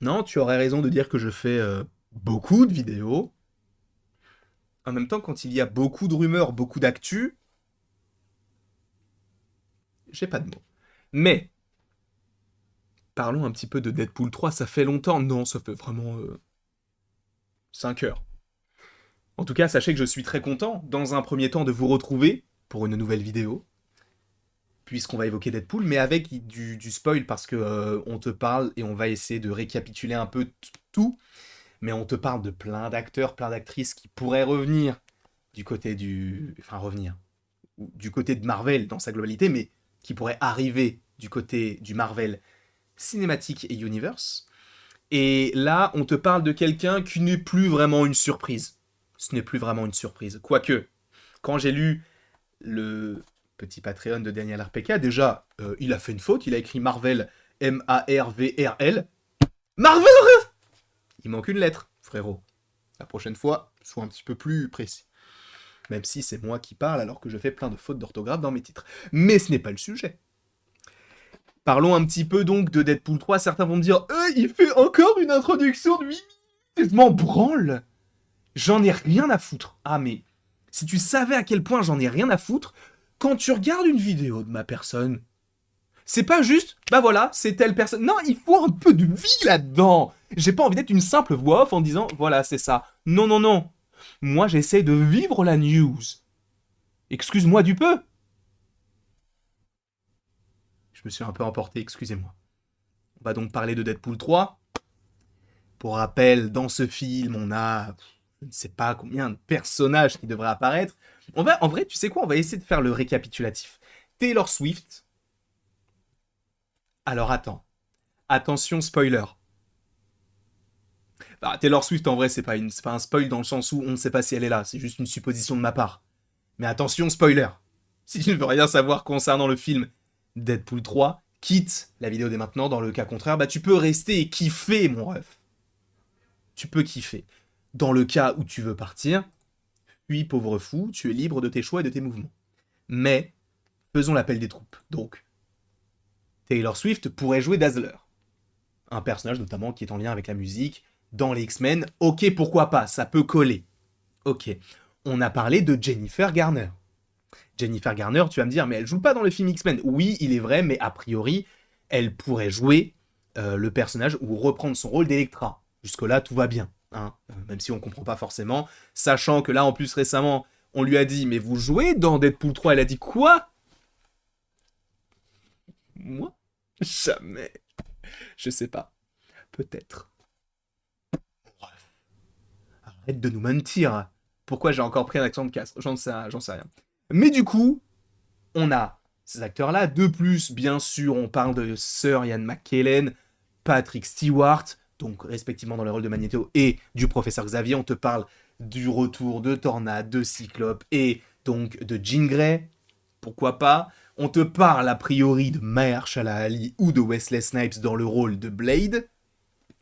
Non, tu aurais raison de dire que je fais beaucoup de vidéos. En même temps, quand il y a beaucoup de rumeurs, beaucoup d'actu, j'ai pas de mots. Mais, parlons un petit peu de Deadpool 3, ça fait longtemps. Non, ça fait vraiment 5 heures. En tout cas, sachez que je suis très content, dans un premier temps, de vous retrouver pour une nouvelle vidéo, puisqu'on va évoquer Deadpool, mais avec du spoil, parce que on te parle et on va essayer de récapituler un peu tout, mais on te parle de plein d'acteurs, plein d'actrices qui pourraient revenir du côté du... Enfin, revenir. Du côté de Marvel dans sa globalité, mais qui pourraient arriver du côté du Marvel Cinematic et Universe. Et là, on te parle de quelqu'un qui n'est plus vraiment une surprise. Ce n'est plus vraiment une surprise. Quoique, quand j'ai lu le petit Patreon de Daniel RPK, déjà, il a fait une faute, il a écrit Marvel, M-A-R-V-R-L. Marvel. Il manque une lettre, frérot. La prochaine fois, sois un petit peu plus précis. Même si c'est moi qui parle alors que je fais plein de fautes d'orthographe dans mes titres. Mais ce n'est pas le sujet. Parlons un petit peu donc de Deadpool 3. Certains vont me dire il fait encore une introduction de 8 minutes. Je m'en branle. J'en ai rien à foutre. Ah, mais si tu savais à quel point j'en ai rien à foutre, quand tu regardes une vidéo de ma personne, c'est pas juste, bah voilà, c'est telle personne. Non, il faut un peu de vie là-dedans. J'ai pas envie d'être une simple voix off en disant, voilà, c'est ça. Non, non, non. Moi, j'essaie de vivre la news. Excuse-moi du peu. Je me suis un peu emporté, excusez-moi. On va donc parler de Deadpool 3. Pour rappel, dans ce film, on a je ne sais pas combien de personnages qui devraient apparaître. En vrai, tu sais quoi, on va essayer de faire le récapitulatif. Taylor Swift. Alors attends. Attention, spoiler. Bah, Taylor Swift, en vrai, c'est pas un spoil dans le sens où on ne sait pas si elle est là. C'est juste une supposition de ma part. Mais attention, spoiler. Si tu ne veux rien savoir concernant le film Deadpool 3, quitte la vidéo dès maintenant. Dans le cas contraire, bah tu peux rester et kiffer, mon ref. Tu peux kiffer. Dans le cas où tu veux partir, puis pauvre fou, tu es libre de tes choix et de tes mouvements. Mais, faisons l'appel des troupes. Donc, Taylor Swift pourrait jouer Dazzler. Un personnage notamment qui est en lien avec la musique, dans les X-Men. Ok, pourquoi pas, ça peut coller. Ok. On a parlé de Jennifer Garner. Jennifer Garner, tu vas me dire, mais elle joue pas dans le film X-Men. Oui, il est vrai, mais a priori, elle pourrait jouer le personnage ou reprendre son rôle d'Electra. Jusque-là, tout va bien. Hein, même si on comprend pas forcément. Sachant que là, en plus, récemment, on lui a dit, mais vous jouez dans Deadpool 3. Elle a dit, quoi? Moi? Jamais. Je sais pas. Peut-être. Bref. Arrête de nous mentir. Pourquoi j'ai encore pris un accent de casse? J'en sais rien. Mais du coup, on a ces acteurs-là. De plus, bien sûr, on parle de Sir Ian McKellen, Patrick Stewart, donc respectivement dans le rôle de Magneto, et du professeur Xavier. On te parle du retour de Tornade, de Cyclope, et donc de Jean Grey. Pourquoi pas? On te parle a priori de Mahershala Ali ou de Wesley Snipes dans le rôle de Blade.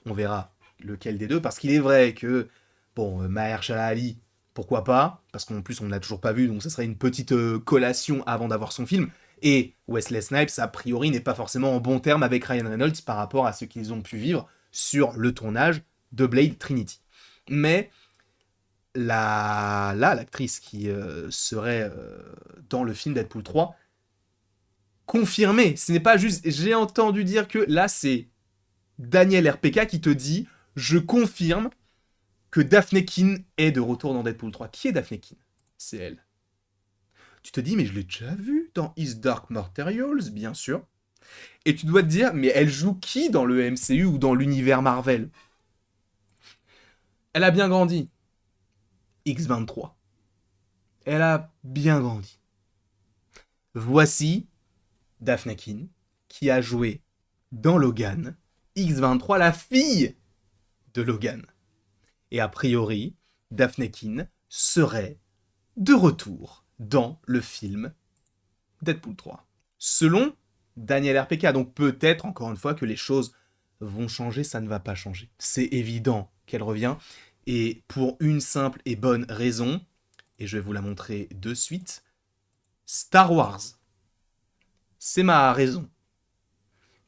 On verra lequel des deux, parce qu'il est vrai que, bon, Mahershala Ali, pourquoi pas, parce qu'en plus on ne l'a toujours pas vu, donc ce serait une petite collation avant d'avoir son film. Et Wesley Snipes, a priori, n'est pas forcément en bon terme avec Ryan Reynolds par rapport à ce qu'ils ont pu vivre sur le tournage de Blade Trinity. Mais l'actrice qui serait dans le film Deadpool 3, confirmée, ce n'est pas juste, j'ai entendu dire que là c'est Daniel RPK qui te dit, je confirme que Daphne Keane est de retour dans Deadpool 3. Qui est Daphne Keane? C'est elle. Tu te dis, mais je l'ai déjà vue dans His Dark Materials, bien sûr. Et tu dois te dire, mais elle joue qui dans le MCU ou dans l'univers Marvel? Elle a bien grandi. X-23. Elle a bien grandi. Voici Daphne Keane, qui a joué dans Logan, X-23, la fille de Logan. Et a priori, Daphne Keane serait de retour dans le film Deadpool 3. Selon Daniel RPK, donc peut-être encore une fois que les choses vont changer, ça ne va pas changer. C'est évident qu'elle revient, et pour une simple et bonne raison, et je vais vous la montrer de suite, Star Wars. C'est ma raison.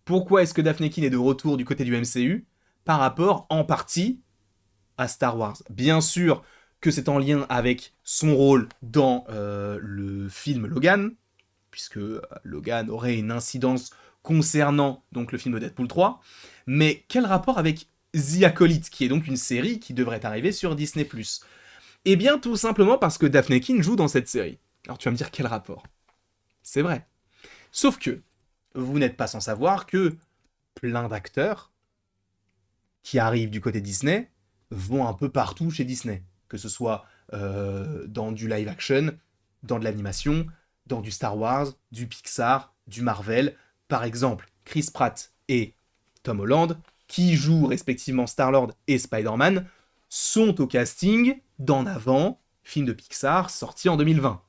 Pourquoi est-ce que Daphne Keane est de retour du côté du MCU? par rapport, en partie, à Star Wars. Bien sûr que c'est en lien avec son rôle dans le film Logan, puisque Logan aurait une incidence concernant donc le film Deadpool 3, mais quel rapport avec The Acolyte, qui est donc une série qui devrait arriver sur Disney+. Eh bien, tout simplement parce que Daphne Keane joue dans cette série. Alors tu vas me dire quel rapport. C'est vrai. Sauf que, vous n'êtes pas sans savoir que plein d'acteurs qui arrivent du côté Disney vont un peu partout chez Disney. Que ce soit dans du live action, dans de l'animation, dans du Star Wars, du Pixar, du Marvel. Par exemple, Chris Pratt et Tom Holland, qui jouent respectivement Star-Lord et Spider-Man, sont au casting d'En Avant, film de Pixar sorti en 2020.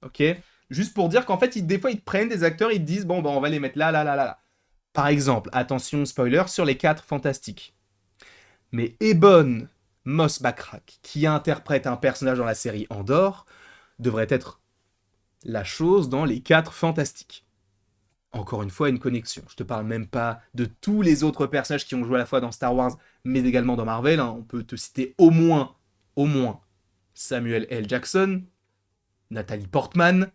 Ok. Juste pour dire qu'en fait, des fois, ils te prennent des acteurs, ils te disent, bon, bah, on va les mettre là, là, là, là. Par exemple, attention, spoiler, sur les 4 Fantastiques. Mais Ebon Moss-Backrack, qui interprète un personnage dans la série Andor, devrait être la chose dans les 4 Fantastiques. Encore une fois, une connexion. Je te parle même pas de tous les autres personnages qui ont joué à la fois dans Star Wars, mais également dans Marvel. On peut te citer au moins, Samuel L. Jackson, Nathalie Portman.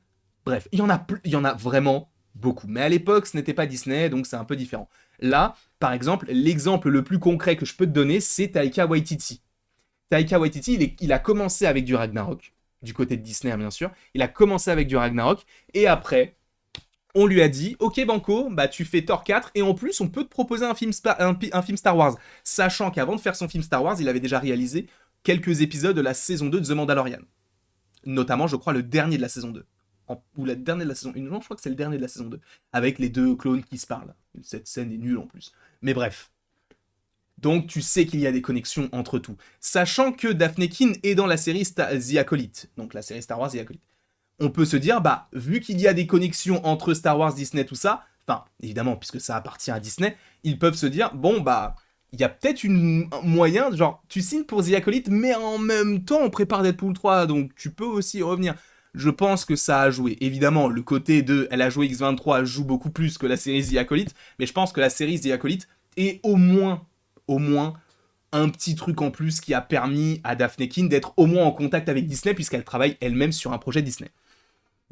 Bref, il y en a vraiment beaucoup. Mais à l'époque, ce n'était pas Disney, donc c'est un peu différent. Là, par exemple, l'exemple le plus concret que je peux te donner, c'est Taika Waititi. Taika Waititi, il a commencé avec du Ragnarok, du côté de Disney, bien sûr. Il a commencé avec du Ragnarok, et après, on lui a dit, ok Banco, bah tu fais Thor 4, et en plus, on peut te proposer un film Star Wars. Sachant qu'avant de faire son film Star Wars, il avait déjà réalisé quelques épisodes de la saison 2 de The Mandalorian. Notamment, je crois, le dernier de la saison 2. Ou la dernière de la saison 1. Non, je crois que c'est le dernier de la saison 2. Avec les 2 clones qui se parlent. Cette scène est nulle en plus. Mais bref. Donc tu sais qu'il y a des connexions entre tout. Sachant que Daphne Keane est dans la série The Acolyte. Donc la série Star Wars The Acolyte. On peut se dire, bah, vu qu'il y a des connexions entre Star Wars, Disney, tout ça, enfin, évidemment, puisque ça appartient à Disney, ils peuvent se dire, bon, bah, il y a peut-être un moyen, genre, tu signes pour The Acolyte, mais en même temps, on prépare Deadpool 3, donc tu peux aussi y revenir. Je pense que ça a joué. Évidemment, le côté de elle a joué X-23 joue beaucoup plus que la série The Acolyte, mais je pense que la série The Acolyte est au moins, un petit truc en plus qui a permis à Daphne Keane d'être au moins en contact avec Disney, puisqu'elle travaille elle-même sur un projet Disney.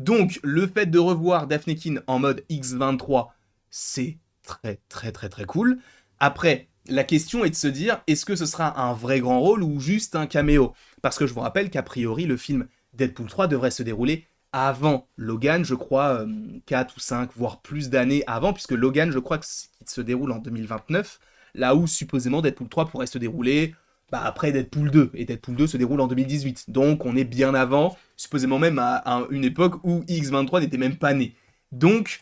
Donc, le fait de revoir Daphne Keane en mode X-23, c'est très très très très cool. Après, la question est de se dire, est-ce que ce sera un vrai grand rôle ou juste un caméo? Parce que je vous rappelle qu'a priori, le film Deadpool 3 devrait se dérouler avant Logan, je crois, 4 ou 5, voire plus d'années avant, puisque Logan, je crois qu'il se déroule en 2029, là où supposément Deadpool 3 pourrait se dérouler après Deadpool 2, et Deadpool 2 se déroule en 2018. Donc on est bien avant, supposément même à une époque où X-23 n'était même pas né. Donc,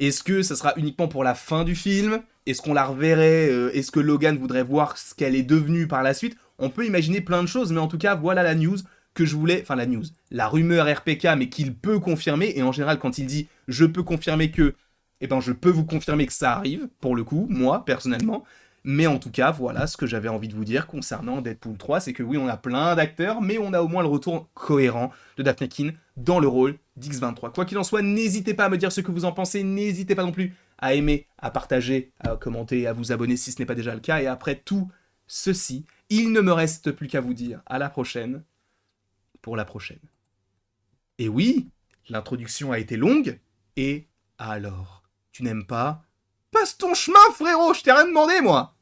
est-ce que ça sera uniquement pour la fin du film? Est-ce qu'on la reverrait? Est-ce que Logan voudrait voir ce qu'elle est devenue par la suite? On peut imaginer plein de choses, mais en tout cas, voilà la news que je voulais... Enfin, la news. La rumeur RPK, mais qu'il peut confirmer, et en général, quand il dit « je peux confirmer que », eh ben, je peux vous confirmer que ça arrive, pour le coup, moi, personnellement. Mais en tout cas, voilà ce que j'avais envie de vous dire concernant Deadpool 3, c'est que oui, on a plein d'acteurs, mais on a au moins le retour cohérent de Daphne Keane dans le rôle d'X-23. Quoi qu'il en soit, n'hésitez pas à me dire ce que vous en pensez, n'hésitez pas non plus à aimer, à partager, à commenter, à vous abonner si ce n'est pas déjà le cas. Et après tout ceci, il ne me reste plus qu'à vous dire à la prochaine pour la prochaine. Et oui, l'introduction a été longue, et alors, tu n'aimes pas? Passe ton chemin, frérot, je t'ai rien demandé, moi!